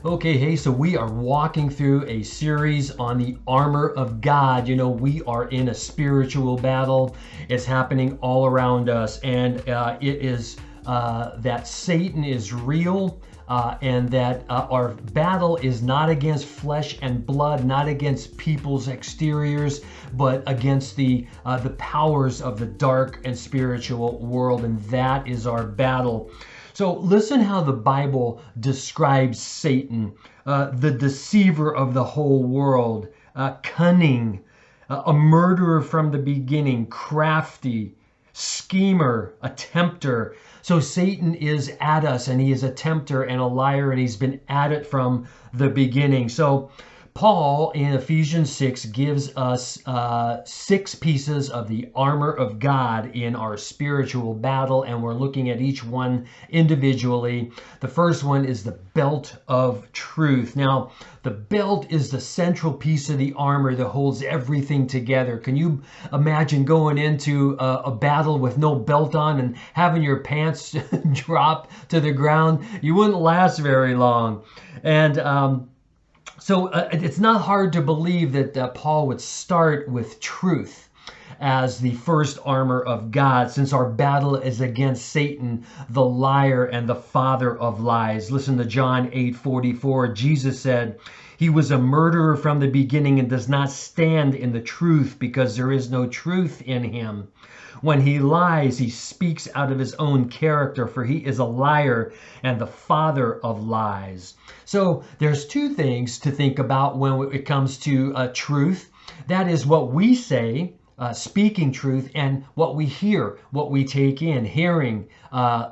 Okay, hey, so we are walking through a series on the armor of God. We are in a spiritual battle. It's happening all around us, and it is that Satan is real. And that our battle is not against flesh and blood, not against people's exteriors, but against the powers of the dark and spiritual world, and that is our battle. So listen how the Bible describes Satan, the deceiver of the whole world, cunning, a murderer from the beginning, crafty, schemer, a tempter. So Satan is at us, and he is a tempter and a liar, and he's been at it from the beginning. So Paul in Ephesians 6 gives us 6 pieces of the armor of God in our spiritual battle, and we're looking at each one individually. The first one is the belt of truth. Now, the belt is the central piece of the armor that holds everything together. Can you imagine going into a battle with no belt on and having your pants drop to the ground? You wouldn't last very long. And So it's not hard to believe that Paul would start with truth as the first armor of God, since our battle is against Satan, the liar and the father of lies. Listen to John 8:44. Jesus said, "He was a murderer from the beginning and does not stand in the truth because there is no truth in him. When he lies, he speaks out of his own character, for he is a liar and the father of lies." So there's 2 things to think about when it comes to truth. That is what we say, speaking truth, and what we hear, what we take in, hearing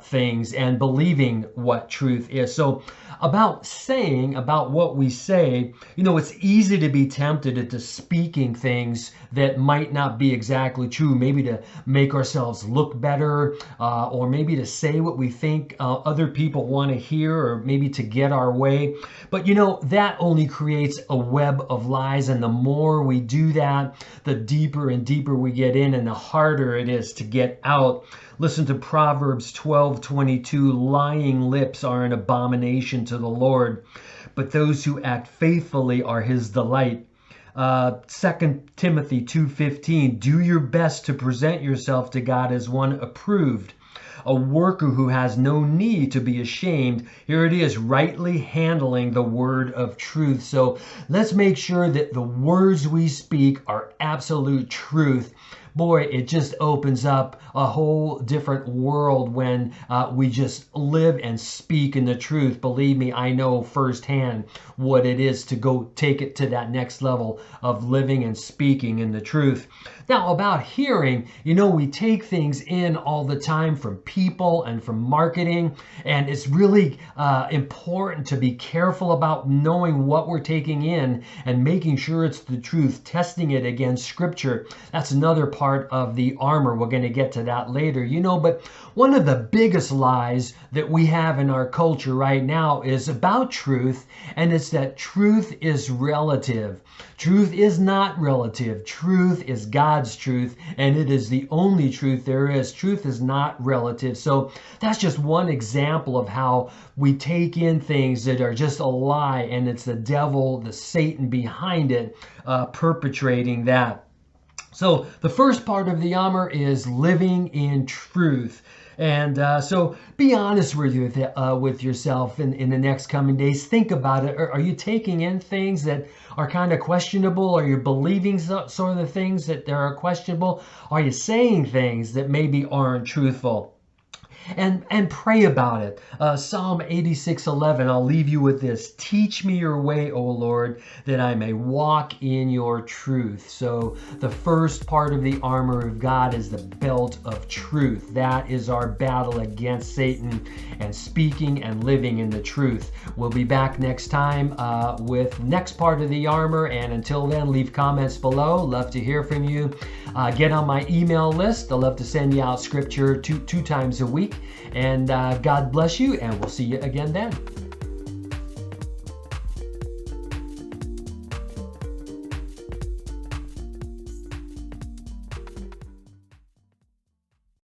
things and believing what truth is. So about what we say, it's easy to be tempted into speaking things that might not be exactly true, maybe to make ourselves look better, or maybe to say what we think other people want to hear, or maybe to get our way. But that only creates a web of lies, and the more we do that, the deeper and deeper we get in, and the harder it is to get out. Listen to Proverbs 12:22. Lying lips are an abomination to the Lord, but those who act faithfully are his delight. 2 Timothy 2:15. Do your best to present yourself to God as one approved, a worker who has no need to be ashamed. Here it is, rightly handling the word of truth. So let's make sure that the words we speak are absolute truth. Boy, it just opens up a whole different world when we just live and speak in the truth. Believe me, I know firsthand what it is to go take it to that next level of living and speaking in the truth. Now, about hearing, we take things in all the time from people and from marketing, and it's really important to be careful about knowing what we're taking in and making sure it's the truth, testing it against Scripture. That's another part of the armor. We're going to get to that later, but one of the biggest lies that we have in our culture right now is about truth, and it's that truth is relative. Truth is not relative. Truth is God's truth, and it is the only truth there is. Truth is not relative. So that's just one example of how we take in things that are just a lie, and it's the devil, the Satan behind it, perpetrating that. So the first part of the armor is living in truth. And so be honest with yourself in the next coming days. Think about it. Are you taking in things that are kind of questionable? Are you believing sort of the things that are questionable? Are you saying things that maybe aren't truthful? And pray about it. Psalm 86:11, I'll leave you with this. Teach me your way, O Lord, that I may walk in your truth. So the first part of the armor of God is the belt of truth. That is our battle against Satan and speaking and living in the truth. We'll be back next time with next part of the armor. And until then, leave comments below. Love to hear from you. Get on my email list. I love to send you out scripture two times a week. And God bless you, and we'll see you again then.